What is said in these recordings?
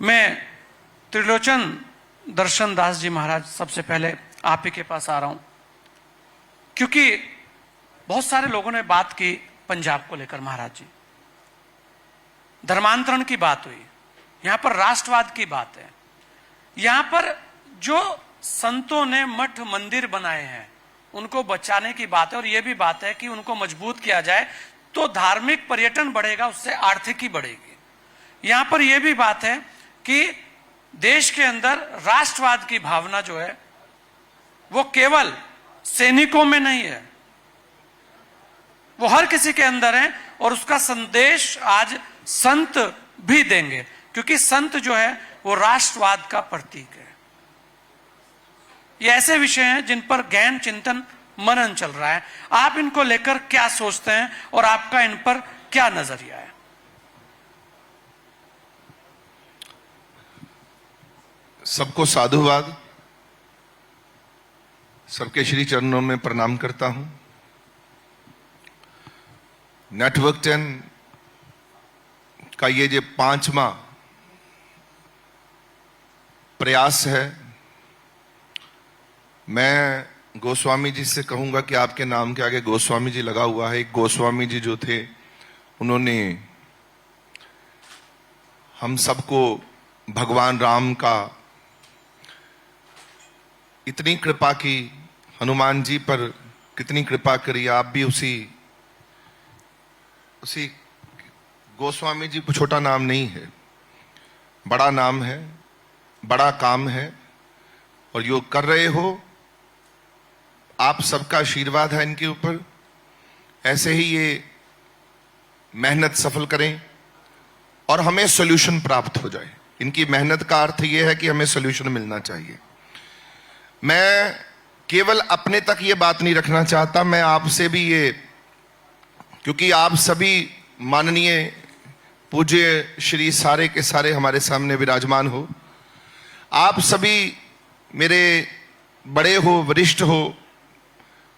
मैं त्रिलोचन दर्शन दास जी महाराज सबसे पहले आप ही के पास आ रहा हूं, क्योंकि बहुत सारे लोगों ने बात की पंजाब को लेकर। महाराज जी, धर्मांतरण की बात हुई, यहां पर राष्ट्रवाद की बात है, यहां पर जो संतों ने मठ मंदिर बनाए हैं उनको बचाने की बात है, और यह भी बात है कि उनको मजबूत किया जाए तो धार्मिक पर्यटन बढ़ेगा, उससे आर्थिकी बढ़ेगी। यहां पर यह भी बात है कि देश के अंदर राष्ट्रवाद की भावना जो है वो केवल सैनिकों में नहीं है, वो हर किसी के अंदर है, और उसका संदेश आज संत भी देंगे, क्योंकि संत जो है वो राष्ट्रवाद का प्रतीक है। ये ऐसे विषय हैं जिन पर गहन चिंतन मनन चल रहा है। आप इनको लेकर क्या सोचते हैं और आपका इन पर क्या नजरिया है? सबको साधुवाद, सबके श्री चरणों में प्रणाम करता हूं। नेटवर्क 10 का ये जो 5वां प्रयास है, मैं गोस्वामी जी से कहूंगा कि आपके नाम के आगे गोस्वामी जी लगा हुआ है। एक गोस्वामी जी जो थे, उन्होंने हम सबको भगवान राम का इतनी कृपा की, हनुमान जी पर कितनी कृपा करी। आप भी उसी गोस्वामी जी को छोटा नाम नहीं है, बड़ा नाम है, बड़ा काम है, और जो कर रहे हो आप सबका आशीर्वाद है इनके ऊपर। ऐसे ही ये मेहनत सफल करें और हमें सॉल्यूशन प्राप्त हो जाए। इनकी मेहनत का अर्थ ये है कि हमें सॉल्यूशन मिलना चाहिए। मैं केवल अपने तक ये बात नहीं रखना चाहता, मैं आपसे भी ये, क्योंकि आप सभी माननीय पूज्य श्री सारे के सारे हमारे सामने विराजमान हो, आप सभी मेरे बड़े हो, वरिष्ठ हो,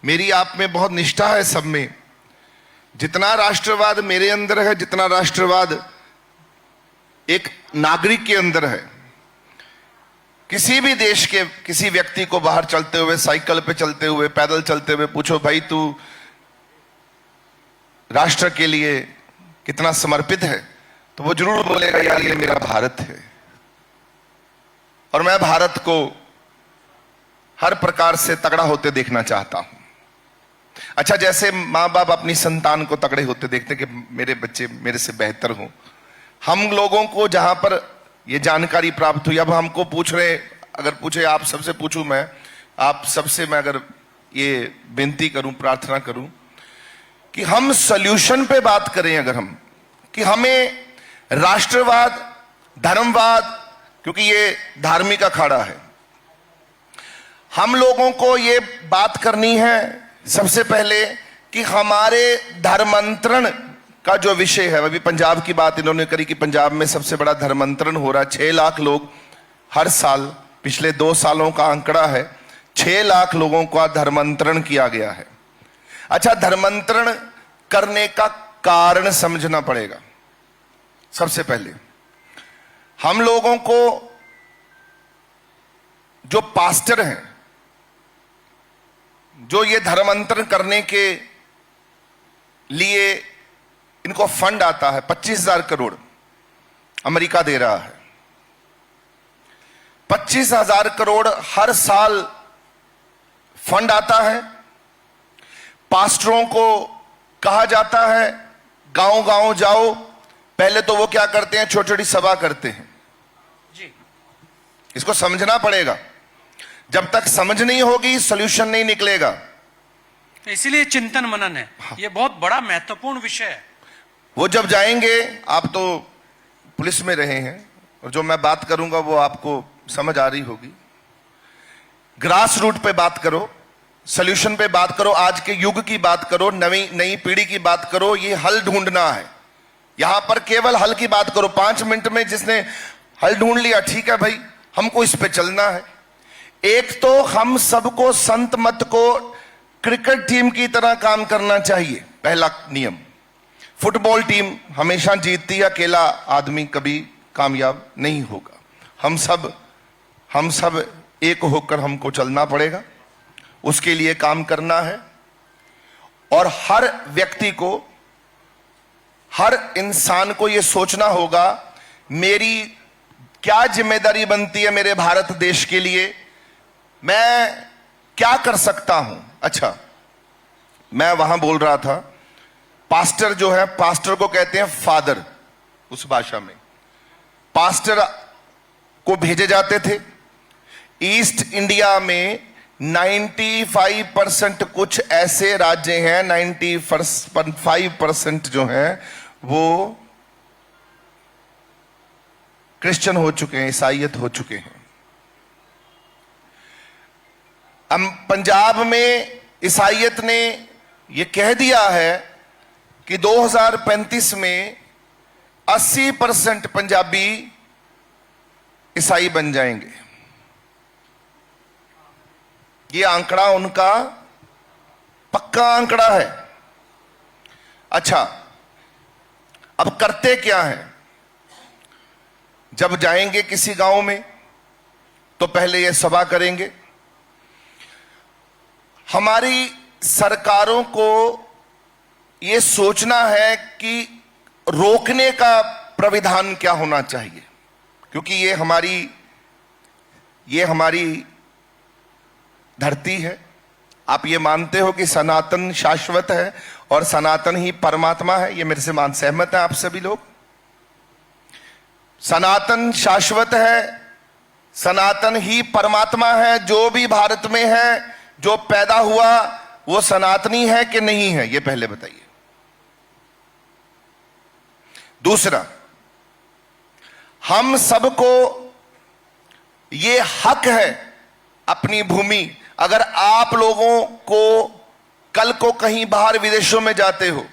मेरी आप में बहुत निष्ठा है। सब में जितना राष्ट्रवाद मेरे अंदर है, जितना राष्ट्रवाद एक नागरिक के अंदर है, किसी भी देश के किसी व्यक्ति को बाहर चलते हुए, साइकिल पे चलते हुए, पैदल चलते हुए पूछो, भाई तू राष्ट्र के लिए कितना समर्पित है, तो वो जरूर बोलेगा, यार ये मेरा भारत है और मैं भारत को हर प्रकार से तगड़ा होते देखना चाहता हूं। अच्छा, जैसे मां बाप अपनी संतान को तगड़े होते देखते कि मेरे बच्चे मेरे से बेहतर हों, हम लोगों को जहां पर ये जानकारी प्राप्त हुई, अब हमको पूछ रहे, अगर पूछे आप सबसे पूछूं, मैं आप सबसे मैं अगर ये विनती करूं, प्रार्थना करूं कि हम सॉल्यूशन पे बात करें, अगर हम कि हमें राष्ट्रवाद, धर्मवाद, क्योंकि ये धार्मिक अखाड़ा है, हम लोगों को ये बात करनी है सबसे पहले कि हमारे धर्मांतरण का जो विषय है, अभी पंजाब की बात इन्होंने करी कि पंजाब में सबसे बड़ा धर्मांतरण हो रहा है। 6 लाख लोग हर साल, पिछले 2 सालों का आंकड़ा है, 6 लाख लोगों का धर्मांतरण किया गया है। अच्छा, धर्मांतरण करने का कारण समझना पड़ेगा। सबसे पहले हम लोगों को जो पास्टर हैं, जो ये धर्मांतरण करने के लिए इनको फंड आता है, 25,000 करोड़ अमेरिका दे रहा है। 25,000 करोड़ हर साल फंड आता है। पास्टरों को कहा जाता है गांव गांव जाओ। पहले तो वो क्या करते हैं, छोटी छोटी सभा करते हैं जी। इसको समझना पड़ेगा, जब तक समझ नहीं होगी सॉल्यूशन नहीं निकलेगा। इसीलिए चिंतन मनन है। हाँ। ये बहुत बड़ा महत्वपूर्ण विषय है। वो जब जाएंगे, आप तो पुलिस में रहे हैं और जो मैं बात करूंगा वो आपको समझ आ रही होगी। ग्रास रूट पे बात करो, सॉल्यूशन पे बात करो, आज के युग की बात करो, नई पीढ़ी की बात करो। ये हल ढूंढना है, यहां पर केवल हल की बात करो। 5 मिनट में जिसने हल ढूंढ लिया, ठीक है भाई, हमको इस पे चलना है। एक तो हम सबको संत मत को क्रिकेट टीम की तरह काम करना चाहिए, पहला नियम। फुटबॉल टीम हमेशा जीतती है, अकेला आदमी कभी कामयाब नहीं होगा। हम सब एक होकर हमको चलना पड़ेगा, उसके लिए काम करना है। और हर व्यक्ति को, हर इंसान को यह सोचना होगा मेरी क्या जिम्मेदारी बनती है मेरे भारत देश के लिए, मैं क्या कर सकता हूं। अच्छा, मैं वहां बोल रहा था, पास्टर जो है, पास्टर को कहते हैं फादर उस भाषा में। पास्टर को भेजे जाते थे ईस्ट इंडिया में 95% कुछ ऐसे राज्य हैं, 95% जो हैं वो क्रिश्चियन हो चुके हैं, ईसाईयत हो चुके हैं। हम पंजाब में ईसाईयत ने यह कह दिया है कि 2035 में 80% पंजाबी ईसाई बन जाएंगे। ये आंकड़ा उनका पक्का आंकड़ा है। अच्छा, अब करते क्या है? जब जाएंगे किसी गांव में तो पहले ये सभा करेंगे। हमारी सरकारों को ये सोचना है कि रोकने का प्राविधान क्या होना चाहिए, क्योंकि ये हमारी धरती है। आप ये मानते हो कि सनातन शाश्वत है और सनातन ही परमात्मा है, ये मेरे से सहमत है आप सभी लोग। सनातन शाश्वत है, सनातन ही परमात्मा है। जो भी भारत में है, जो पैदा हुआ, वो सनातनी है कि नहीं है, ये पहले बताइए। दूसरा, हम सबको ये हक है अपनी भूमि। अगर आप लोगों को कल को कहीं बाहर विदेशों में जाते हो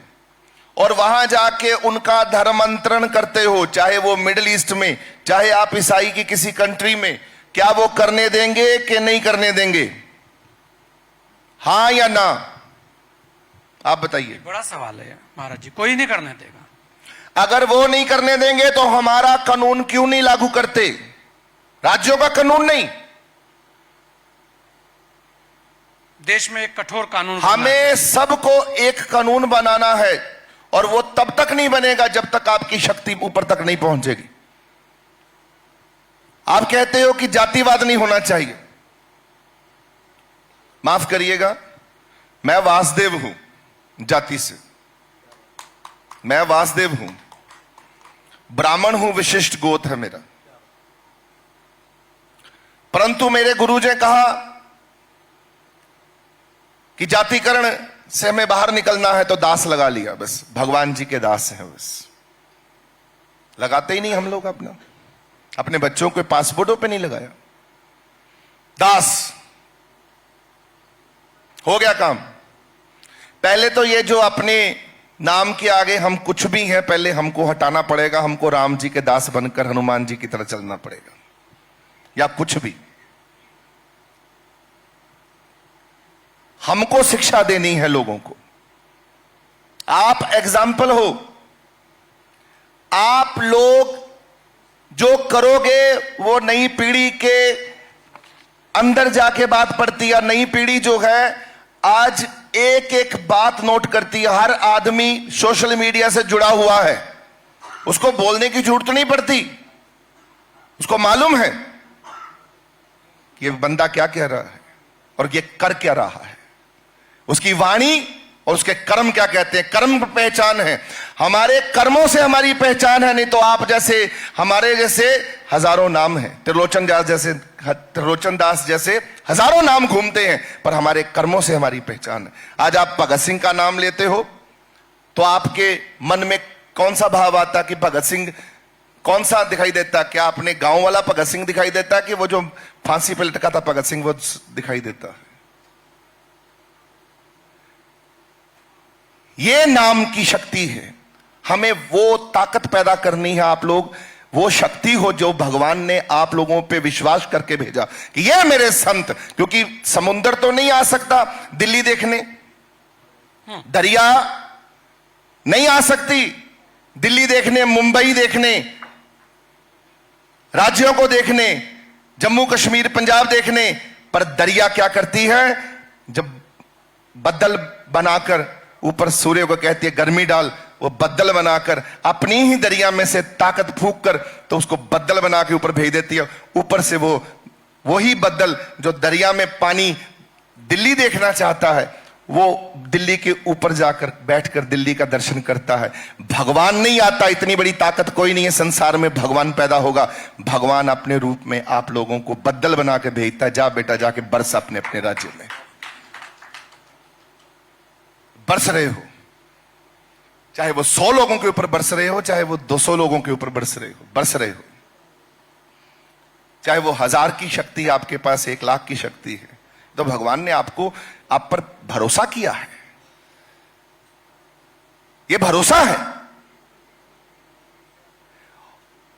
और वहां जाके उनका धर्मांतरण करते हो, चाहे वो मिडिल ईस्ट में, चाहे आप ईसाई की किसी कंट्री में, क्या वो करने देंगे कि नहीं करने देंगे? हां या ना? आप बताइए। बड़ा सवाल है महाराज जी, कोई नहीं करने देगा। अगर वो नहीं करने देंगे तो हमारा कानून क्यों नहीं लागू करते? राज्यों का कानून नहीं, देश में एक कठोर कानून हमें सबको एक कानून बनाना है। और वो तब तक नहीं बनेगा जब तक आपकी शक्ति ऊपर तक नहीं पहुंचेगी। आप कहते हो कि जातिवाद नहीं होना चाहिए। माफ करिएगा, मैं वासुदेव हूं जाति से, मैं वासुदेव हूं, ब्राह्मण हूं, विशिष्ट गोत्र है मेरा। परंतु मेरे गुरु ने कहा कि जातिकरण से हमें बाहर निकलना है तो दास लगा लिया, बस भगवान जी के दास हैं। बस लगाते ही नहीं हम लोग, अपने बच्चों के पासपोर्टों पे नहीं लगाया, दास हो गया काम। पहले तो ये जो अपने नाम के आगे हम कुछ भी हैं, पहले हमको हटाना पड़ेगा। हमको राम जी के दास बनकर हनुमान जी की तरह चलना पड़ेगा, या कुछ भी। हमको शिक्षा देनी है लोगों को। आप एग्जाम्पल हो। आप लोग जो करोगे वो नई पीढ़ी के अंदर जाके बात पड़ती है। नई पीढ़ी जो है आज एक एक बात नोट करती है। हर आदमी सोशल मीडिया से जुड़ा हुआ है, उसको बोलने की जरूरत नहीं पड़ती। उसको मालूम है कि ये बंदा क्या कह रहा है और ये कर क्या रहा है। उसकी वाणी और उसके कर्म क्या कहते हैं। कर्म पहचान है, हमारे कर्मों से हमारी पहचान है। नहीं तो आप जैसे, हमारे जैसे हजारों नाम हैं, त्रिलोचन दास जैसे हजारों नाम घूमते हैं, पर हमारे कर्मों से हमारी पहचान है। आज आप भगत सिंह का नाम लेते हो तो आपके मन में कौन सा भाव आता कि भगत सिंह कौन सा दिखाई देता? क्या अपने गांव वाला भगत सिंह दिखाई देता कि वो जो फांसी पे लटका था भगत सिंह वो दिखाई देता है? ये नाम की शक्ति है। हमें वो ताकत पैदा करनी है। आप लोग वो शक्ति हो जो भगवान ने आप लोगों पे विश्वास करके भेजा कि ये मेरे संत। क्योंकि समुंदर तो नहीं आ सकता दिल्ली देखने, दरिया नहीं आ सकती दिल्ली देखने, मुंबई देखने, राज्यों को देखने, जम्मू कश्मीर पंजाब देखने, पर दरिया क्या करती है? जब बदल बनाकर ऊपर सूर्य को कहती है गर्मी डाल, वो बदल बनाकर अपनी ही दरिया में से ताकत फूंक कर तो उसको बदल बना के ऊपर भेज देती है। ऊपर से वही बदल जो दरिया में पानी दिल्ली देखना चाहता है, वो दिल्ली के ऊपर जाकर बैठकर दिल्ली का दर्शन करता है। भगवान नहीं आता, इतनी बड़ी ताकत कोई नहीं है संसार में भगवान पैदा होगा। भगवान अपने रूप में आप लोगों को बदल बना के भेजता है, जा बेटा जाके बरस अपने अपने राज्य में। बरस रहे हो, चाहे वो 100 लोगों के ऊपर बरस रहे हो, चाहे वो 200 लोगों के ऊपर बरस रहे हो, चाहे वो 1000 की शक्ति आपके पास 1 लाख की शक्ति है, तो भगवान ने आप पर भरोसा किया है। ये भरोसा है।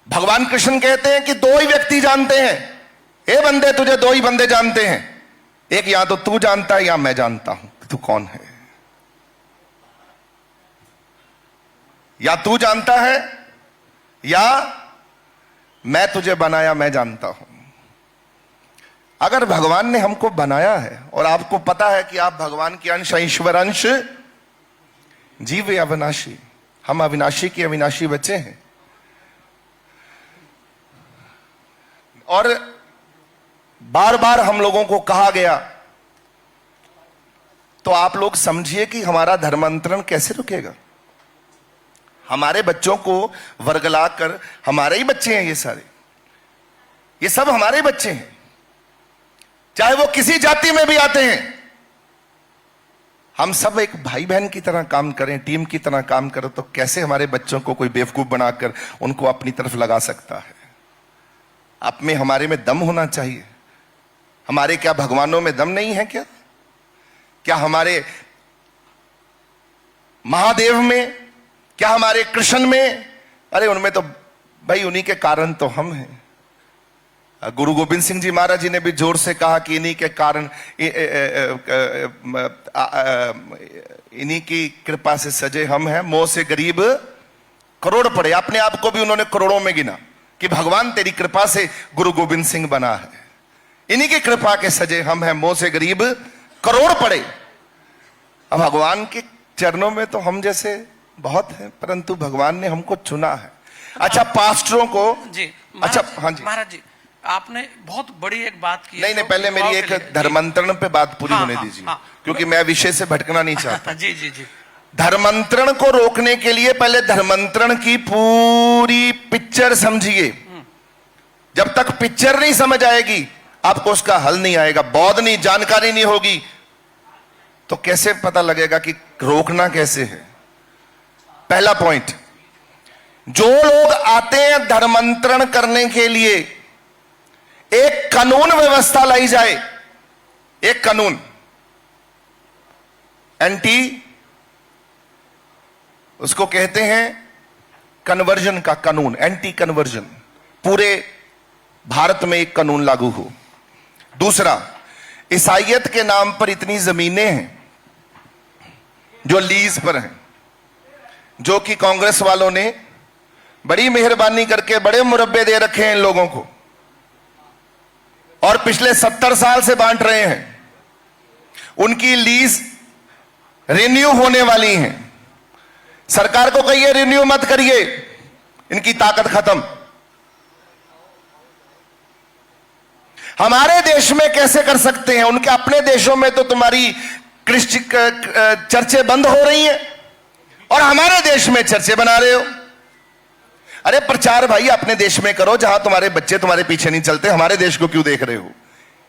भगवान कृष्ण कहते हैं कि 2 ही व्यक्ति जानते हैं, ए बंदे तुझे 2 ही बंदे जानते हैं, एक या तो तू जानता है या मैं जानता हूं कि तू कौन है। या तू जानता है या मैं तुझे बनाया मैं जानता हूं। अगर भगवान ने हमको बनाया है और आपको पता है कि आप भगवान के अंश, ईश्वर अंश, जीव अविनाशी, हम अविनाशी के अविनाशी बच्चे हैं, और बार बार हम लोगों को कहा गया, तो आप लोग समझिए कि हमारा धर्मांतरण कैसे रुकेगा। हमारे बच्चों को वर्गलाकर, हमारे ही बच्चे हैं ये सारे, ये सब हमारे ही बच्चे हैं, चाहे वो किसी जाति में भी आते हैं। हम सब एक भाई बहन की तरह काम करें, टीम की तरह काम करें, तो कैसे हमारे बच्चों को कोई बेवकूफ बनाकर उनको अपनी तरफ लगा सकता है। आप में हमारे में दम होना चाहिए। हमारे क्या भगवानों में दम नहीं है क्या? क्या हमारे महादेव में, क्या हमारे कृष्ण में? अरे उनमें तो भाई उन्हीं के कारण तो हम हैं। गुरु गोविंद सिंह जी महाराज जी ने भी जोर से कहा कि इन्हीं के कारण, इन्हीं की कृपा से सजे हम हैं, मोह से गरीब करोड़ पड़े। अपने आप को भी उन्होंने करोड़ों में गिना कि भगवान तेरी कृपा से गुरु गोविंद सिंह बना है, इन्हीं की कृपा के सजे हम हैं, मोह से गरीब करोड़ पड़े। अब भगवान के चरणों में तो हम जैसे बहुत हैं, परंतु भगवान ने हमको चुना है। अच्छा, पास्टरों को जी, अच्छा, हाँ जी महाराज जी, आपने बहुत बड़ी एक बात की। नहीं, पहले मेरी एक धर्मांतरण पे बात पूरी होने दीजिए, क्योंकि मैं विषय से भटकना नहीं चाहता। जी जी जी। धर्मांतरण को रोकने के लिए पहले धर्मांतरण की पूरी पिक्चर समझिए। जब तक पिक्चर नहीं समझ आएगी, आपको उसका हल नहीं आएगा। बौद्ध नहीं, जानकारी नहीं होगी, तो कैसे पता लगेगा कि रोकना कैसे है। पहला पॉइंट, जो लोग आते हैं धर्मांतरण करने के लिए, एक कानून व्यवस्था लाई जाए। एक कानून, एंटी, उसको कहते हैं कन्वर्जन का कानून, एंटी कन्वर्जन, पूरे भारत में एक कानून लागू हो। दूसरा, ईसाइयत के नाम पर इतनी जमीनें हैं जो लीज पर हैं, जो कि कांग्रेस वालों ने बड़ी मेहरबानी करके बड़े मुरब्बे दे रखे हैं इन लोगों को, और पिछले 70 साल से बांट रहे हैं। उनकी लीज रिन्यू होने वाली है। सरकार को कहिए रिन्यू मत करिए, इनकी ताकत खत्म। हमारे देश में कैसे कर सकते हैं? उनके अपने देशों में तो तुम्हारी चर्चे बंद हो रही हैं, और हमारे देश में चर्चे बना रहे हो। अरे प्रचार भाई अपने देश में करो, जहां तुम्हारे बच्चे तुम्हारे पीछे नहीं चलते। हमारे देश को क्यों देख रहे हो?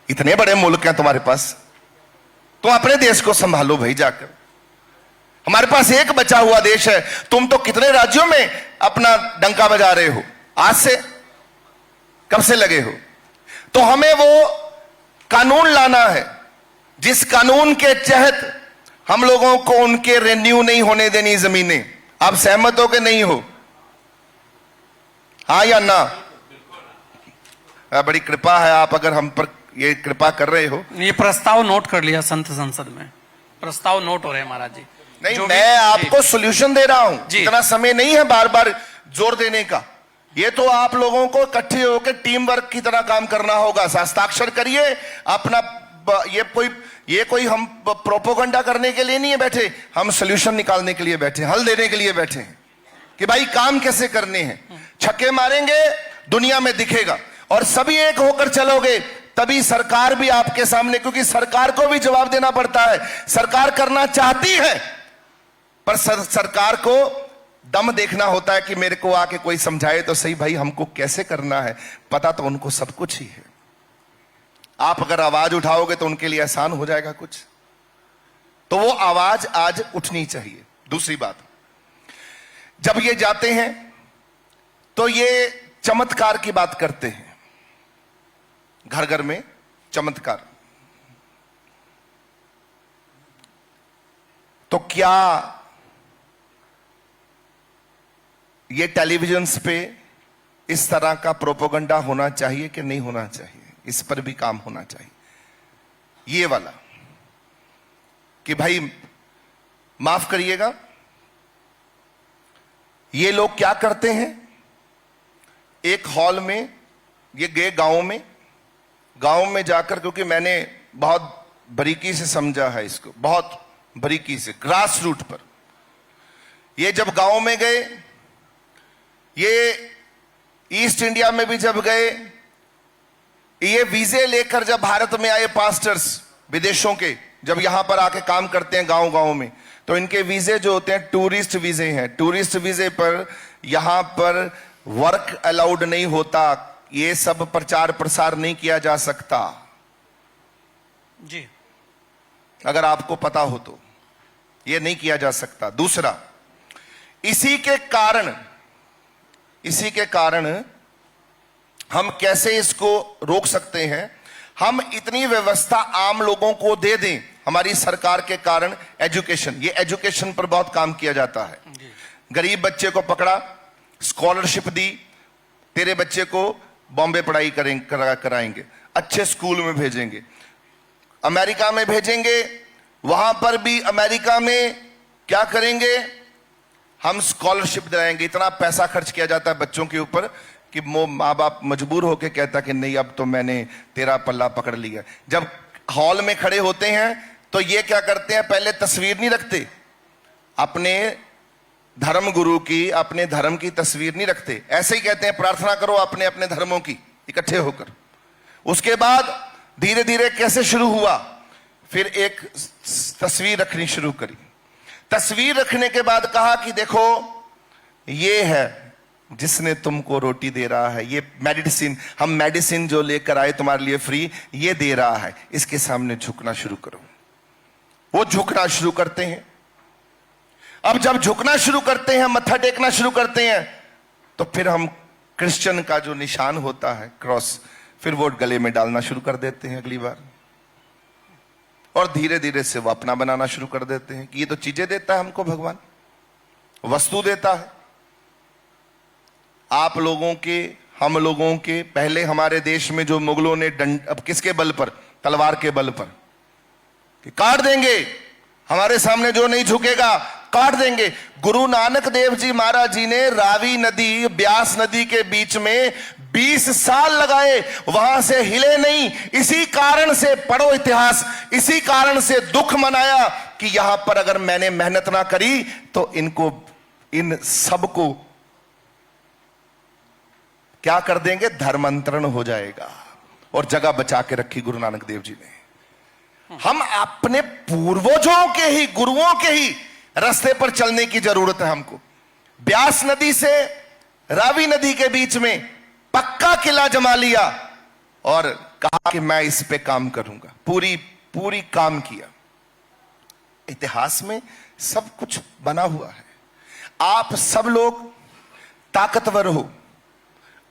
इतने बड़े मुल्क हैं तुम्हारे पास, तुम अपने देश को संभालो भाई जाकर। हमारे पास एक बचा हुआ देश है, तुम तो कितने राज्यों में अपना डंका बजा रहे हो। आज से, कब से लगे हो? तो हमें वो कानून लाना है जिस कानून के तहत हम लोगों को उनके रिन्यू नहीं होने देनी जमीनें। आप सहमत हो कि नहीं हो? हाँ या ना? बड़ी कृपा है, आप अगर हम पर ये कृपा कर रहे हो। ये प्रस्ताव नोट कर लिया संत संसद में, प्रस्ताव नोट हो रहे हैं महाराज जी। नहीं, मैं आपको सॉल्यूशन दे रहा हूं, इतना समय नहीं है बार बार जोर देने का। ये तो आप लोगों को इकट्ठे होकर टीम वर्क की तरह काम करना होगा। हस्ताक्षर करिए अपना। ये कोई हम प्रोपोगंडा करने के लिए नहीं है बैठे, हम सोल्यूशन निकालने के लिए बैठे, हल देने के लिए बैठे हैं कि भाई काम कैसे करने हैं। छक्के मारेंगे, दुनिया में दिखेगा, और सभी एक होकर चलोगे तभी सरकार भी आपके सामने, क्योंकि सरकार को भी जवाब देना पड़ता है। सरकार करना चाहती है पर सरकार को दम देखना होता है कि मेरे को आके कोई समझाए तो सही भाई हमको कैसे करना है। पता तो उनको सब कुछ ही है। आप अगर आवाज उठाओगे तो उनके लिए आसान हो जाएगा कुछ, तो वो आवाज आज उठनी चाहिए। दूसरी बात, जब ये जाते हैं तो ये चमत्कार की बात करते हैं, घर घर में चमत्कार। तो क्या ये टेलीविजन्स पे इस तरह का प्रोपेगेंडा होना चाहिए कि नहीं होना चाहिए? इस पर भी काम होना चाहिए। ये वाला कि भाई माफ करिएगा, ये लोग क्या करते हैं, एक हॉल में ये गए गांव में जाकर, क्योंकि मैंने बहुत बारीकी से समझा है इसको, बहुत बारीकी से, ग्रास रूट पर। ये जब गांव में गए, ये ईस्ट इंडिया में भी जब गए, ये वीजे लेकर जब भारत में आए पास्टर्स विदेशों के, जब यहां पर आके काम करते हैं गांव गांव में, तो इनके वीजे जो होते हैं टूरिस्ट वीजे हैं। टूरिस्ट वीजे पर यहां पर वर्क अलाउड नहीं होता, ये सब प्रचार प्रसार नहीं किया जा सकता जी, अगर आपको पता हो तो ये नहीं किया जा सकता। दूसरा, इसी के कारण हम कैसे इसको रोक सकते हैं? हम इतनी व्यवस्था आम लोगों को दे दें हमारी सरकार के कारण। एजुकेशन, ये एजुकेशन पर बहुत काम किया जाता है। गरीब बच्चे को पकड़ा, स्कॉलरशिप दी, तेरे बच्चे को बॉम्बे पढ़ाई कराएंगे, अच्छे स्कूल में भेजेंगे, अमेरिका में भेजेंगे। वहां पर भी अमेरिका में क्या करेंगे, हम स्कॉलरशिप दिलाएंगे। इतना पैसा खर्च किया जाता है बच्चों के ऊपर कि माँ बाप मजबूर होकर कहता कि नहीं अब तो मैंने तेरा पल्ला पकड़ लिया। जब हॉल में खड़े होते हैं तो ये क्या करते हैं, पहले तस्वीर नहीं रखते अपने धर्म गुरु की, अपने धर्म की तस्वीर नहीं रखते, ऐसे ही कहते हैं प्रार्थना करो अपने अपने धर्मों की इकट्ठे होकर। उसके बाद धीरे धीरे कैसे शुरू हुआ, फिर एक तस्वीर रखनी शुरू करी। तस्वीर रखने के बाद कहा कि देखो ये है जिसने तुमको रोटी दे रहा है, ये मेडिसिन, हम मेडिसिन जो लेकर आए तुम्हारे लिए फ्री, ये दे रहा है, इसके सामने झुकना शुरू करो। वो झुकना शुरू करते हैं। अब जब झुकना शुरू करते हैं, मत्था टेकना शुरू करते हैं, तो फिर हम क्रिश्चियन का जो निशान होता है क्रॉस, फिर वो गले में डालना शुरू कर देते हैं अगली बार, और धीरे धीरे से वो अपना बनाना शुरू कर देते हैं कि ये तो चीजें देता है हमको भगवान, वस्तु देता है। आप लोगों के, हम लोगों के, पहले हमारे देश में जो मुगलों ने अब किसके बल पर, तलवार के बल पर, कि काट देंगे, हमारे सामने जो नहीं झुकेगा काट देंगे। गुरु नानक देव जी महाराज जी ने रावी नदी, ब्यास नदी के बीच में 20 साल लगाए, वहां से हिले नहीं। इसी कारण से, पढ़ो इतिहास, इसी कारण से दुख मनाया कि यहां पर अगर मैंने मेहनत ना करी तो इनको, इन सबको क्या कर देंगे, धर्मांतरण हो जाएगा। और जगह बचा के रखी गुरु नानक देव जी ने। हम अपने पूर्वजों के ही, गुरुओं के ही रास्ते पर चलने की जरूरत है हमको। ब्यास नदी से रावी नदी के बीच में पक्का किला जमा लिया और कहा कि मैं इस पे काम करूंगा, पूरी काम किया। इतिहास में सब कुछ बना हुआ है। आप सब लोग ताकतवर हो,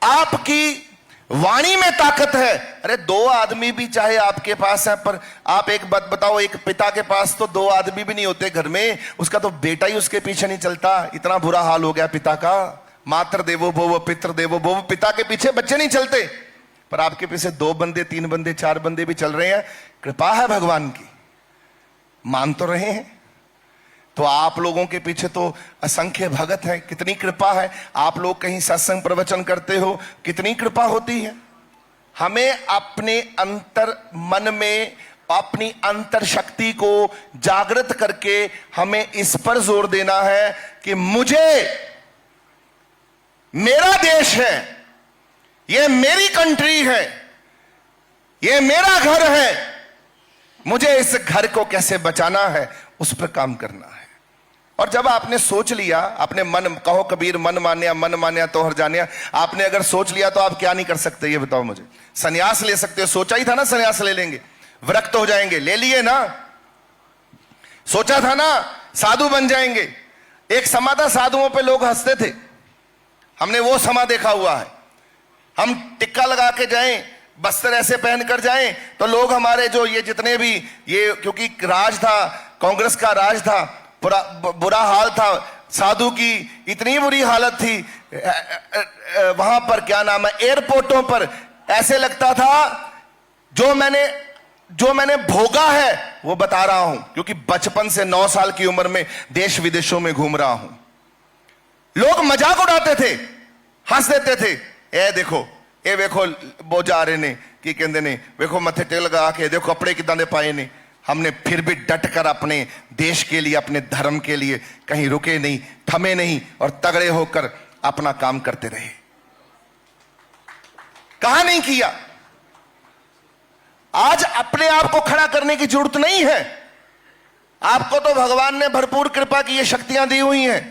आपकी वाणी में ताकत है। अरे 2 आदमी भी चाहे आपके पास है, पर आप एक बात बताओ, एक पिता के पास तो 2 आदमी भी नहीं होते घर में, उसका तो बेटा ही उसके पीछे नहीं चलता। इतना बुरा हाल हो गया पिता का। मातृ देवो भव पितृ देवो भव, पिता के पीछे बच्चे नहीं चलते, पर आपके पीछे 2 बंदे, 3 बंदे, 4 बंदे भी चल रहे हैं। कृपा है भगवान की, मान तो रहे हैं। तो आप लोगों के पीछे तो असंख्य भगत है, कितनी कृपा है। आप लोग कहीं सत्संग प्रवचन करते हो, कितनी कृपा होती है। हमें अपने अंतर मन में अपनी अंतर शक्ति को जागृत करके हमें इस पर जोर देना है कि मुझे, मेरा देश है, ये मेरी कंट्री है, ये मेरा घर है, मुझे इस घर को कैसे बचाना है, उस पर काम करना है। और जब आपने सोच लिया, आपने मन, कहो कबीर मन मान्या तो हर जानिया, आपने अगर सोच लिया तो आप क्या नहीं कर सकते, ये बताओ मुझे। सन्यास ले सकते हो, सोचा ही था ना सन्यास ले लेंगे, विरक्त हो जाएंगे, ले लिए ना। सोचा था ना साधु बन जाएंगे। एक समा था, साधुओं पे लोग हंसते थे, हमने वो समा देखा हुआ है। हम टिक्का लगा के जाएं, बस्तर ऐसे पहनकर जाएं, तो लोग हमारे जो ये जितने भी ये, क्योंकि राज था, कांग्रेस का राज था, बुरा हाल था, साधु की इतनी बुरी हालत थी, वहां पर क्या नाम है, एयरपोर्टों पर ऐसे लगता था जो मैंने भोगा है वो बता रहा हूं, क्योंकि बचपन से 9 साल की उम्र में देश विदेशों में घूम रहा हूं। लोग मजाक उड़ाते थे, हंस देते थे, ए देखो वो जा रहे ने की कहते ने, देखो मथे टेक लगा के देखो कपड़े किदां दे पाए ने। हमने फिर भी डट कर अपने देश के लिए, अपने धर्म के लिए कहीं रुके नहीं, थमे नहीं और तगड़े होकर अपना काम करते रहे। कहां नहीं किया। आज अपने आप को खड़ा करने की जरूरत नहीं है। आपको तो भगवान ने भरपूर कृपा की ये शक्तियां दी हुई हैं।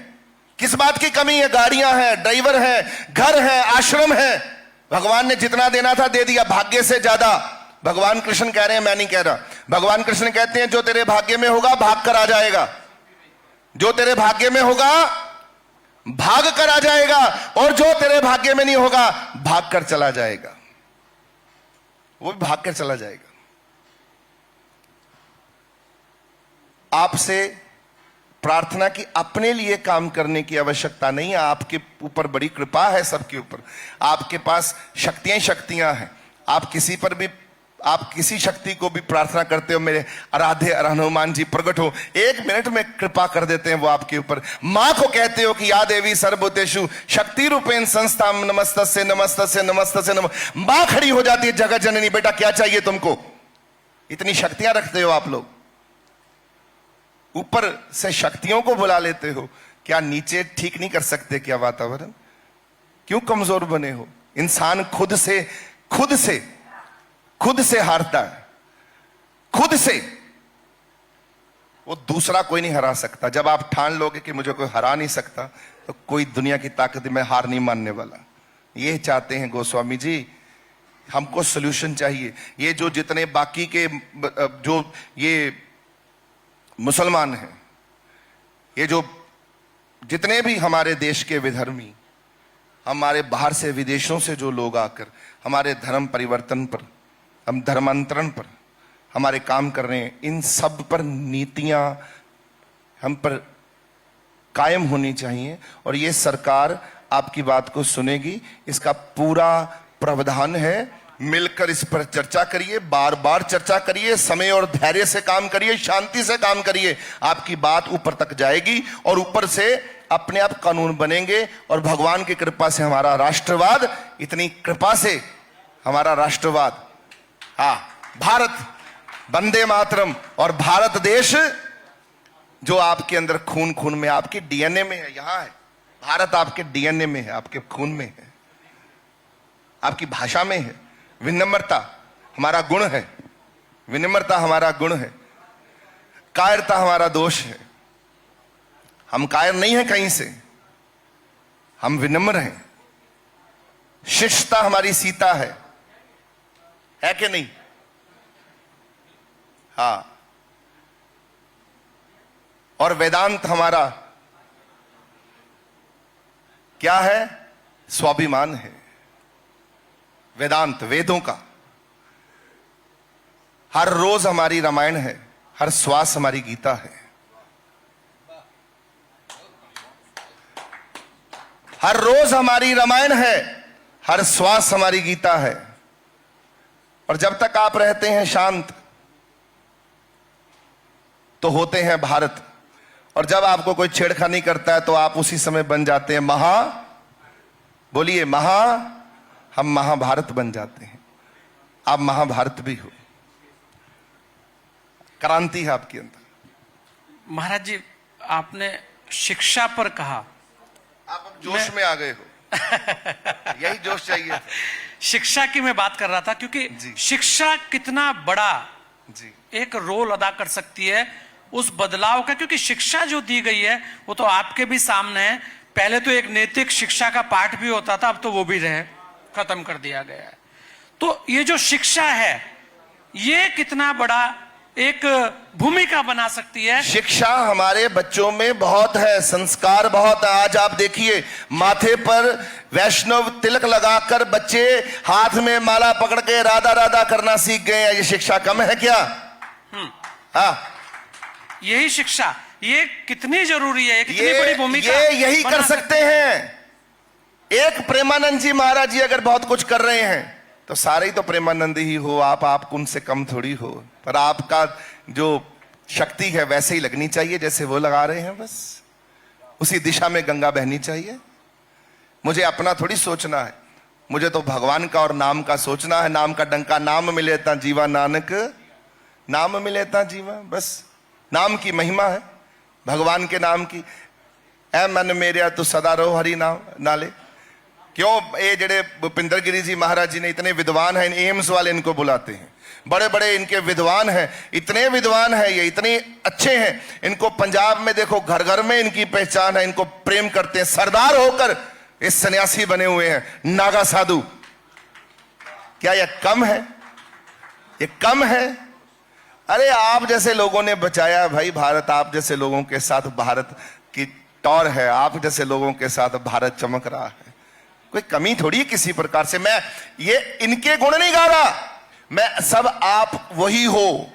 किस बात की कमी है? गाड़ियां हैं, ड्राइवर है, घर है, आश्रम है। भगवान ने जितना देना था दे दिया, भाग्य से ज्यादा। भगवान कृष्ण कह रहे हैं, मैं नहीं कह रहा। भगवान कृष्ण कहते हैं जो तेरे भाग्य में होगा भाग कर आ जाएगा, जो तेरे भाग्य में होगा भाग कर आ जाएगा, और जो तेरे भाग्य में नहीं होगा भाग कर चला जाएगा, वो भी भाग कर चला जाएगा। आपसे प्रार्थना की अपने लिए काम करने की आवश्यकता नहीं है। आपके ऊपर बड़ी कृपा है, सबके ऊपर। आपके पास शक्तियां हैं। आप किसी पर भी, आप किसी शक्ति को भी प्रार्थना करते हो, मेरे आराध्य हनुमान जी प्रकट हो, 1 मिनट में कृपा कर देते हैं वो आपके ऊपर। मां को कहते हो कि या देवी सर्वभूतेषु शक्ति रूपेण संस्थाम नमस्तस्य नमस्तस्य नमस्तस्य नम। मां खड़ी हो जाती है, जगत जननी, बेटा क्या चाहिए तुमको? इतनी शक्तियां रखते हो आप लोग, ऊपर से शक्तियों को बुला लेते हो। क्या नीचे ठीक नहीं कर सकते क्या वातावरण? क्यों कमजोर बने हो? इंसान खुद से हारता है, खुद से। वो दूसरा कोई नहीं हरा सकता। जब आप ठान लोगे कि मुझे कोई हरा नहीं सकता, तो कोई दुनिया की ताकत में हार नहीं मानने वाला। ये चाहते हैं गोस्वामी जी, हमको सॉल्यूशन चाहिए। ये जो जितने बाकी के जो ये मुसलमान हैं, ये जो जितने भी हमारे देश के विधर्मी, हमारे बाहर से विदेशों से जो लोग आकर हमारे धर्म परिवर्तन पर, हम धर्मांतरण पर हमारे काम कर रहे हैं, इन सब पर नीतियां हम पर कायम होनी चाहिए। और ये सरकार आपकी बात को सुनेगी, इसका पूरा प्रावधान है। मिलकर इस पर चर्चा करिए, बार बार चर्चा करिए, समय और धैर्य से काम करिए, शांति से काम करिए। आपकी बात ऊपर तक जाएगी और ऊपर से अपने आप कानून बनेंगे। और भगवान की कृपा से हमारा राष्ट्रवाद, इतनी कृपा से हमारा राष्ट्रवाद, हाँ, भारत, वंदे मातरम, और भारत देश जो आपके अंदर खून में, आपके डीएनए में है, यहां है। भारत आपके डीएनए में है, आपके खून में है, आपकी भाषा में है। विनम्रता हमारा गुण है, विनम्रता हमारा गुण है। कायरता हमारा दोष है। हम कायर नहीं है कहीं से, हम विनम्र हैं। शिष्टता हमारी सीता है कि नहीं? हाँ। और वेदांत हमारा क्या है? स्वाभिमान है। वेदांत, वेदों का। हर रोज हमारी रामायण है, हर श्वास हमारी गीता है। हर रोज हमारी रामायण है, हर श्वास हमारी गीता है। और जब तक आप रहते हैं शांत, तो होते हैं भारत। और जब आपको कोई छेड़खानी करता है तो आप उसी समय बन जाते हैं बोलिए हम महाभारत बन जाते हैं। आप महाभारत भी हो, क्रांति है आपके अंदर। महाराज जी, आपने शिक्षा पर कहा, आप अब जोश में आ गए हो। यही जोश चाहिए था। शिक्षा की मैं बात कर रहा था, क्योंकि जी। शिक्षा कितना बड़ा जी एक रोल अदा कर सकती है उस बदलाव का। क्योंकि शिक्षा जो दी गई है वो तो आपके भी सामने है। पहले तो एक नैतिक शिक्षा का पाठ भी होता था, अब तो वो भी खत्म कर दिया गया है। तो ये जो शिक्षा है, ये कितना बड़ा एक भूमिका बना सकती है। शिक्षा हमारे बच्चों में बहुत है, संस्कार बहुत है। आज आप देखिए, माथे पर वैष्णव तिलक लगाकर बच्चे हाथ में माला पकड़ के राधा राधा करना सीख गए हैं। ये शिक्षा कम है क्या? हाँ, यही शिक्षा, ये कितनी जरूरी है, कितनी बड़ी भूमिका ये यही कर सकते हैं। एक प्रेमानंद जी महाराज जी अगर बहुत कुछ कर रहे हैं तो सारे ही तो प्रेमानंद ही हो। आप उनसे कम थोड़ी हो, पर आपका जो शक्ति है वैसे ही लगनी चाहिए जैसे वो लगा रहे हैं। बस उसी दिशा में गंगा बहनी चाहिए। मुझे अपना थोड़ी सोचना है, मुझे तो भगवान का और नाम का सोचना है। नाम का डंका, नाम मिले ता जीवा नानक, नाम मिले ता जीवा। बस नाम की महिमा है, भगवान के नाम की। ऐ मन मेरे तू सदा रहो हरि नाम नाले। क्यों ये जड़े भूपिंदर गिरी जी महाराज जी ने इतने विद्वान हैं, एम्स वाले इनको बुलाते हैं, बड़े बड़े इनके विद्वान हैं, इतने विद्वान हैं ये, इतने अच्छे हैं। इनको पंजाब में देखो घर घर में इनकी पहचान है, इनको प्रेम करते हैं। सरदार होकर इस सन्यासी बने हुए हैं, नागा साधु। क्या यह कम है? ये कम है? अरे आप जैसे लोगों ने बचाया भाई भारत, आप जैसे लोगों के साथ भारत की टौर है, आप जैसे लोगों के साथ भारत चमक रहा है। कोई कमी थोड़ी है किसी प्रकार से। मैं ये इनके गुण नहीं गा रहा, मैं सब आप वही हो,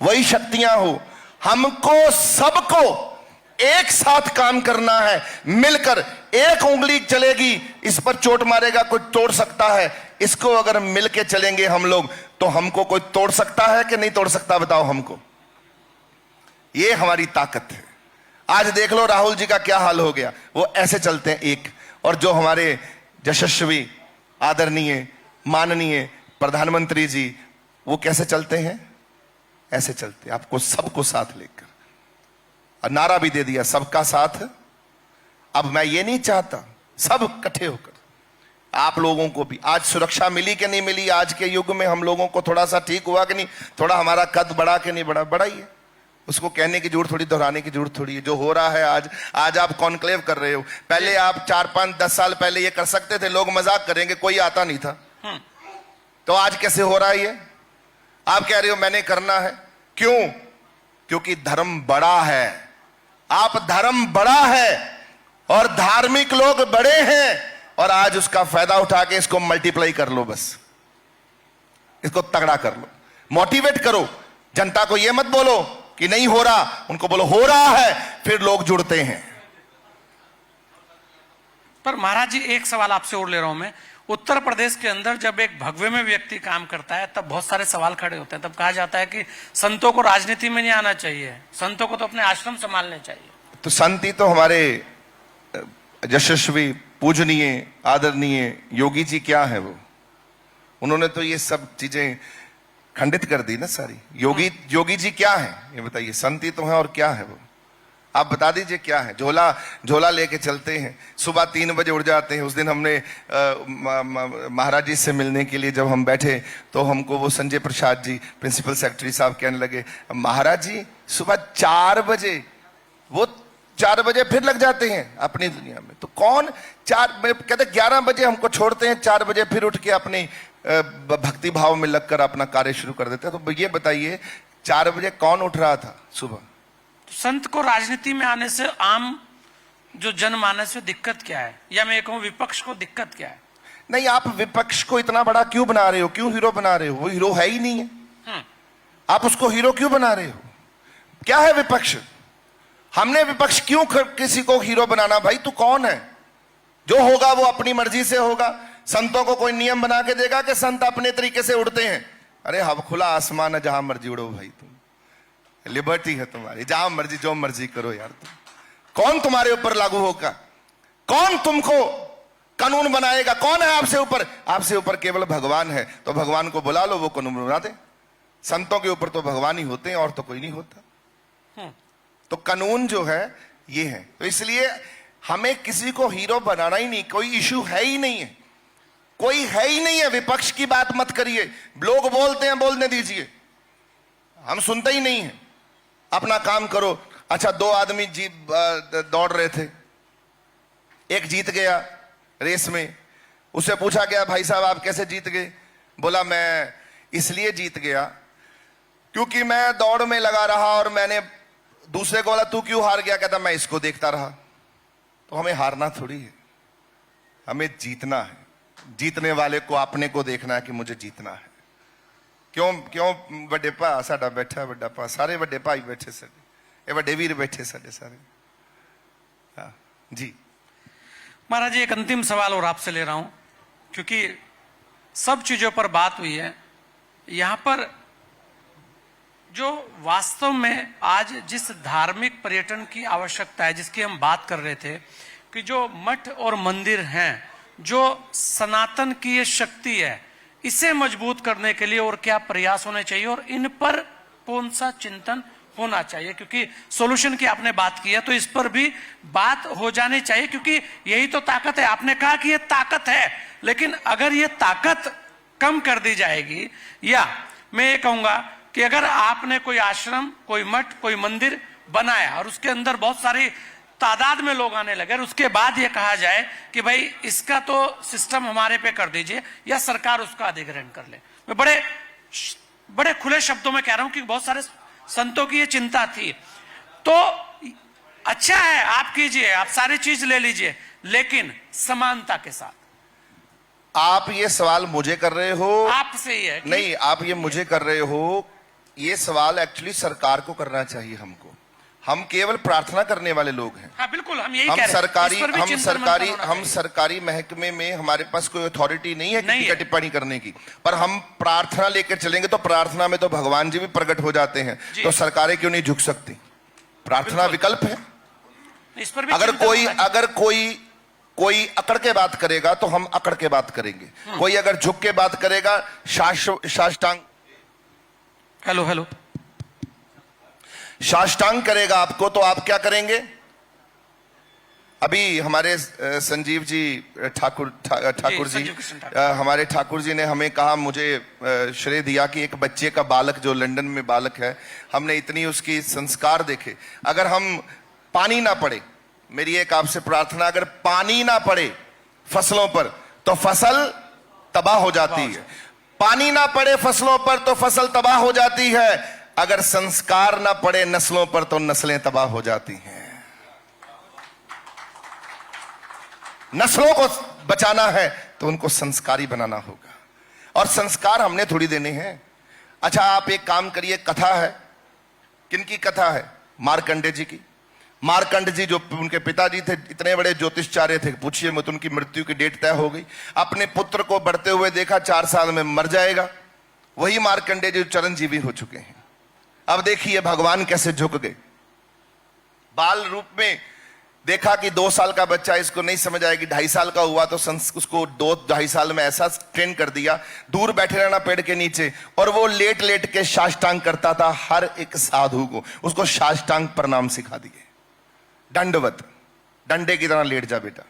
वही शक्तियां हो। हमको सबको एक साथ काम करना है, मिलकर। एक उंगली चलेगी, इस पर चोट मारेगा कोई तोड़ सकता है, इसको अगर मिलके चलेंगे हम लोग तो हमको कोई तोड़ सकता है कि नहीं तोड़ सकता? बताओ हमको। ये हमारी ताकत है। आज देख लो राहुल जी का क्या हाल हो गया, वो ऐसे चलते हैं एक। और जो हमारे यशस्वी आदरणीय माननीय प्रधानमंत्री जी, वो कैसे चलते हैं? ऐसे चलते, आपको सबको साथ लेकर। और नारा भी दे दिया, सबका साथ। अब मैं ये नहीं चाहता सब इकट्ठे होकर, आप लोगों को भी। आज सुरक्षा मिली कि नहीं मिली? आज के युग में हम लोगों को थोड़ा सा ठीक हुआ कि नहीं? थोड़ा हमारा कद बढ़ा कि नहीं बढ़ा? बढ़ा ही है। उसको कहने की जरूरत थोड़ी, दोहराने की जरूरत थोड़ी है। जो हो रहा है आज आप कॉन्क्लेव कर रहे हो। पहले आप 4, 5, 10 साल पहले ये कर सकते थे, लोग मजाक करेंगे, कोई आता नहीं था। तो आज कैसे हो रहा है ये? आप कह रहे हो मैंने करना है। क्यों? क्योंकि धर्म बड़ा है। आप धर्म बड़ा है और धार्मिक लोग बड़े हैं, और आज उसका फायदा उठा के इसको मल्टीप्लाई कर लो। बस इसको तगड़ा कर लो, मोटिवेट करो। जनता को यह मत बोलो कि नहीं हो रहा, उनको बोलो हो रहा है, फिर लोग जुड़ते हैं। पर महाराज जी, एक सवाल आपसे और ले रहा हूं मैं। उत्तर प्रदेश के अंदर जब एक भगवे में व्यक्ति काम करता है तब बहुत सारे सवाल खड़े होते हैं। तब कहा जाता है कि संतों को राजनीति में नहीं आना चाहिए, संतों को तो अपने आश्रम संभालने चाहिए। तो संत ही तो हमारे यशस्वी पूजनीय आदरणीय योगी जी क्या है? वो उन्होंने तो ये सब चीजें खंडित कर दी ना सारी। योगी जी क्या है ये बताइए? संत ही तो है, और क्या है वो? आप बता दीजिए क्या है? झोला लेके चलते हैं, सुबह 3 बजे उठ जाते हैं। उस दिन हमने महाराज जी से मिलने के लिए जब हम बैठे तो हमको वो संजय प्रसाद जी प्रिंसिपल सेक्रेटरी साहब कहने लगे, महाराज जी सुबह 4 बजे, वो 4 बजे फिर लग जाते हैं अपनी दुनिया में। तो कौन 4 कहते 11 बजे हमको छोड़ते हैं, 4 बजे फिर उठ के अपनी भक्ति भाव में लगकर अपना कार्य शुरू कर देते हैं। तो ये बताइए 4 बजे कौन उठ रहा था सुबह? तो संत को राजनीति में आने से आम जो जनमानस में दिक्कत क्या है, या मैं कहूं विपक्ष को दिक्कत क्या है? नहीं, आप विपक्ष को इतना बड़ा क्यों बना रहे हो? क्यों हीरो बना रहे हो? वो हीरो है ही नहीं है। आप उसको हीरो क्यों बना रहे हो? क्या है विपक्ष? हमने विपक्ष क्यों किसी को हीरो बनाना? भाई तू कौन है? जो होगा वो अपनी मर्जी से होगा। संतों को कोई नियम बना के देगा कि संत अपने तरीके से उड़ते हैं? अरे हम खुला आसमान है, जहां मर्जी उड़ो भाई तुम। लिबर्टी है तुम्हारी, जहां मर्जी जो मर्जी करो यार। तुम कौन तुम्हारे ऊपर लागू होगा? कौन तुमको कानून बनाएगा? कौन है आपसे ऊपर? आपसे ऊपर केवल भगवान है। तो भगवान को बुला लो, वो कानून बना दे। संतों के ऊपर तो भगवान ही होते हैं और तो कोई नहीं होता। तो कानून जो है ये है। तो इसलिए हमें किसी को हीरो बनाना ही नहीं, कोई इशू है ही नहीं है, कोई है ही नहीं है। विपक्ष की बात मत करिए, लोग बोलते हैं बोलने दीजिए, हम सुनते ही नहीं है। अपना काम करो। अच्छा, दो आदमी दौड़ रहे थे, एक जीत गया रेस में। उसे पूछा गया, भाई साहब आप कैसे जीत गए? बोला मैं इसलिए जीत गया क्योंकि मैं दौड़ में लगा रहा और मैंने दूसरे को बोला तू क्यों हार गया? कहता मैं इसको देखता रहा। तो हमें हारना थोड़ी है, हमें जीतना है। जीतने वाले को अपने को देखना है कि मुझे जीतना है। क्यों क्यों बड़े भा साडा बैठा, बड़ा भा, सारे बड़े भाई बैठे, साडे ये बड़े वीर बैठे साडे सारे। हाँ जी महाराज जी, एक अंतिम सवाल और आपसे ले रहा हूं, क्योंकि सब चीजों पर बात हुई है। यहां पर जो वास्तव में आज जिस धार्मिक पर्यटन की आवश्यकता है, जिसकी हम बात कर रहे थे, कि जो मठ और मंदिर हैं, जो सनातन की ये शक्ति है, इसे मजबूत करने के लिए और क्या प्रयास होने चाहिए और इन पर कौन सा चिंतन होना चाहिए? क्योंकि सॉल्यूशन की आपने बात की है, तो इस पर भी बात हो जानी चाहिए, क्योंकि यही तो ताकत है। आपने कहा कि ये ताकत है, लेकिन अगर ये ताकत कम कर दी जाएगी, या मैं ये कहूंगा कि अगर आपने कोई आश्रम, कोई मठ, कोई मंदिर बनाया और उसके अंदर बहुत सारी तादाद में लोग आने लगे और उसके बाद ये कहा जाए कि भाई इसका तो सिस्टम हमारे पे कर दीजिए या सरकार उसका अधिग्रहण कर ले। मैं बड़े खुले शब्दों में कह रहा हूं कि बहुत सारे संतों की ये चिंता थी। तो अच्छा है, आप कीजिए, आप सारी चीज ले लीजिए, लेकिन समानता के साथ। आप ये सवाल मुझे कर रहे हो? आपसे ही है नहीं, आप ये मुझे कर रहे हो। ये सवाल एक्चुअली सरकार को करना चाहिए हमको। हम केवल प्रार्थना करने वाले लोग हैं। हाँ बिल्कुल, हम यही हम कह रहे हैं। हम सरकारी महकमे में हमारे पास कोई अथॉरिटी नहीं है किसी का टिप्पणी करने की, पर हम प्रार्थना लेकर चलेंगे तो प्रार्थना में तो भगवान जी भी प्रकट हो जाते हैं। तो सरकारें क्यों नहीं झुक सकती? प्रार्थना विकल्प है। इस पर भी अगर कोई अकड़ के बात करेगा तो हम अकड़ के बात करेंगे। कोई अगर झुक के बात करेगा, साष्टांग साष्टांग करेगा आपको, तो आप क्या करेंगे? अभी हमारे संजीव जी ठाकुर जी, हमारे ठाकुर जी ने हमें कहा, मुझे श्रेय दिया कि एक बच्चे का बालक जो लंदन में बालक है, हमने इतनी उसकी संस्कार देखे। अगर हम पानी ना पड़े, मेरी एक आपसे प्रार्थना, अगर पानी ना पड़े फसलों पर तो फसल तबाह हो जाती है। पानी ना पड़े फसलों पर तो फसल तबाह हो जाती है। अगर संस्कार ना पड़े नस्लों पर तो नस्लें तबाह हो जाती हैं। नस्लों को बचाना है तो उनको संस्कारी बनाना होगा, और संस्कार हमने थोड़ी देने हैं। अच्छा, आप एक काम करिए, कथा है, किनकी कथा है? मार्कंडे जी की। मार्कंड जी जो उनके पिताजी थे, इतने बड़े ज्योतिषाचार्य थे, पूछिए मत, उनकी मृत्यु की डेट तय हो गई। अपने पुत्र को बढ़ते हुए देखा, 4 साल में मर जाएगा। वही मार्कंडे जी चिरंजीवी हो चुके हैं। अब देखिए भगवान कैसे झुक गए। बाल रूप में देखा कि 2 साल का बच्चा, इसको नहीं समझ आएगी, 2.5 साल का हुआ तो उसको 2-2.5 साल में ऐसा ट्रेन कर दिया, दूर बैठे रहना पेड़ के नीचे, और वो लेट लेट के साष्टांग करता था हर एक साधु को। उसको साष्टांग प्रणाम सिखा दिए, दंडवत, डंडे की तरह लेट जा बेटा।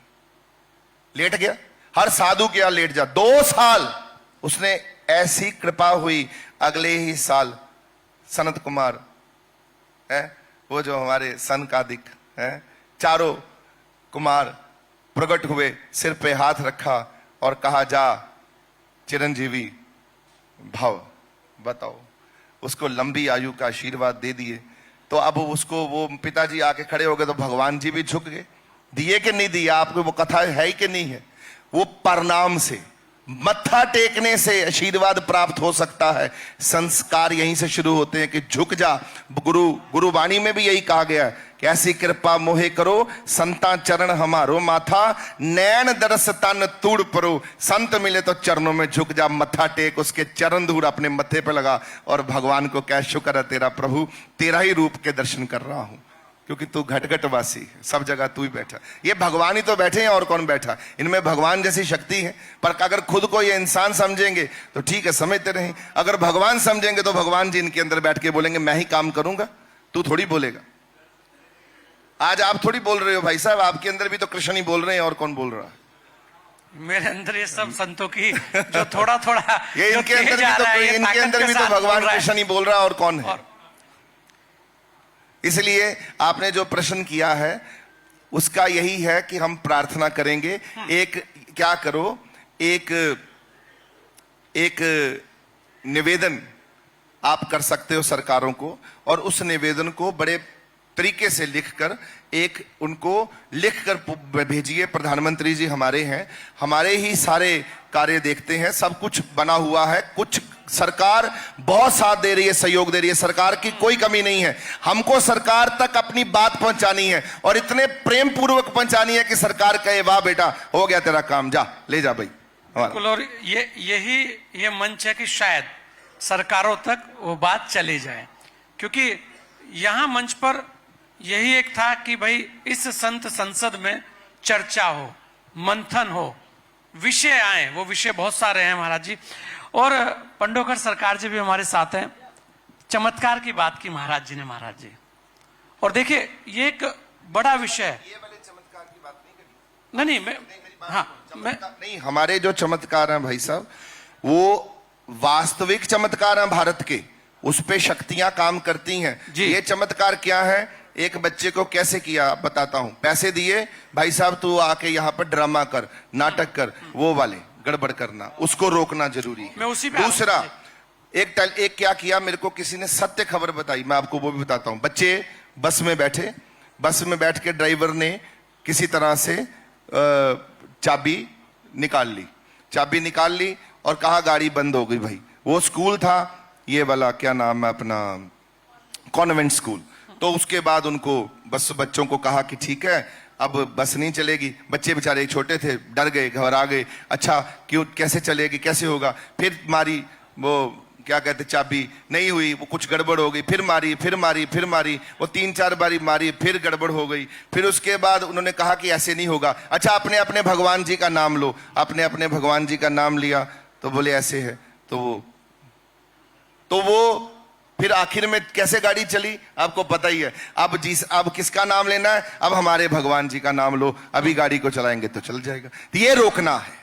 लेट गया, हर साधु के यहां लेट जा। 2 साल उसने ऐसी कृपा हुई, अगले ही साल सनत कुमार है, वो जो हमारे सनकादिक है, चारों कुमार प्रकट हुए, सिर पे हाथ रखा और कहा, जा चिरंजीवी भव। बताओ, उसको लंबी आयु का आशीर्वाद दे दिए। तो अब उसको वो पिताजी आके खड़े हो गए तो भगवान जी भी झुक गए। दिए कि नहीं दिया? आपको वो कथा है ही कि नहीं है? वो प्रणाम से मत्था टेकने से आशीर्वाद प्राप्त हो सकता है। संस्कार यहीं से शुरू होते हैं कि झुक जा। गुरुवाणी में भी यही कहा गया है कि ऐसी कृपा मोहे करो, संता चरण हमारो माथा, नैन दरस तन तूड़ परो। संत मिले तो चरणों में झुक जा, मत्था टेक, उसके चरण धूड़ अपने मत्थे पे लगा और भगवान को क्या शुक्र है तेरा प्रभु, तेरा ही रूप के दर्शन कर रहा हूं, क्योंकि तू घट घट वासी है, सब जगह तू ही बैठा। ये भगवान ही तो बैठे हैं और कौन बैठा। इनमें भगवान जैसी शक्ति है। पर अगर खुद को ये इंसान समझेंगे तो ठीक है, समझते रहें। अगर भगवान समझेंगे तो भगवान जी इनके अंदर बैठ के बोलेंगे मैं ही काम करूंगा, तू थोड़ी बोलेगा। आज आप थोड़ी बोल रहे हो भाई साहब, आपके अंदर भी तो कृष्ण ही बोल रहे हैं, और कौन बोल रहा है? मेरे अंदर ये सब संतों की जो थोड़ा थोड़ा ये इनके अंदर भी तो भगवान कृष्ण ही बोल रहा है, और कौन है? इसलिए आपने जो प्रश्न किया है उसका यही है कि हम प्रार्थना करेंगे। एक क्या करो, एक निवेदन आप कर सकते हो सरकारों को, और उस निवेदन को बड़े तरीके से लिखकर उनको लिखकर भेजिए। प्रधानमंत्री जी हमारे हैं, हमारे ही सारे कार्य देखते हैं, सब कुछ बना हुआ है। कुछ सरकार बहुत साथ दे रही है, सहयोग दे रही है, सरकार की कोई कमी नहीं है। हमको सरकार तक अपनी बात पहुंचानी है, और इतने प्रेम पूर्वक पहुंचानी है कि सरकार कहे वाह बेटा हो गया तेरा काम, जा ले जा भाई। और ये मंच है कि शायद सरकारों तक वो बात चली जाए, क्योंकि यहां मंच पर यही एक था कि भाई इस संत संसद में चर्चा हो, मंथन हो, विषय आए। वो विषय बहुत सारे हैं महाराज जी, और पंडोकर सरकार जी भी हमारे साथ हैं। चमत्कार की बात की महाराज जी ने, महाराज जी, और देखिए ये एक बड़ा विषय है। ये वाले चमत्कार की बात नहीं करी। नहीं, हमारे जो चमत्कार हैं भाई साहब, वो वास्तविक चमत्कार हैं भारत के, उस पे शक्तियां काम करती हैं। ये चमत्कार क्या है? एक बच्चे को कैसे किया बताता हूं। पैसे दिए, भाई साहब तू आके यहाँ पर ड्रामा कर, नाटक कर, वो वाले गड़बड़ करना, उसको रोकना जरूरी है। दूसरा एक क्या किया, मेरे को किसी ने सत्य खबर बताई, मैं आपको वो भी बताता हूं। बच्चे बस में बैठे, बस में बैठ के ड्राइवर ने किसी तरह से चाबी निकाल ली और कहा गाड़ी बंद हो गई। भाई वो स्कूल था ये वाला, क्या नाम है अपना, कॉन्वेंट स्कूल। तो उसके बाद उनको बच्चों को कहा कि ठीक है अब बस नहीं चलेगी। बच्चे बेचारे छोटे थे, डर गए, घबरा गए। अच्छा क्यों, कैसे चलेगी, कैसे होगा? फिर मारी वो क्या कहते, चाबी नहीं हुई, वो कुछ गड़बड़ हो गई। फिर मारी, वो 3-4 बारी मारी, फिर गड़बड़ हो गई। फिर उसके बाद उन्होंने कहा कि ऐसे नहीं होगा। अच्छा अपने अपने भगवान जी का नाम लो। अपने अपने भगवान जी का नाम लिया तो बोले ऐसे है। तो वो फिर आखिर में कैसे गाड़ी चली आपको पता ही है। अब किसका नाम लेना है? अब हमारे भगवान जी का नाम लो, अभी गाड़ी को चलाएंगे तो चल जाएगा। तो ये रोकना है।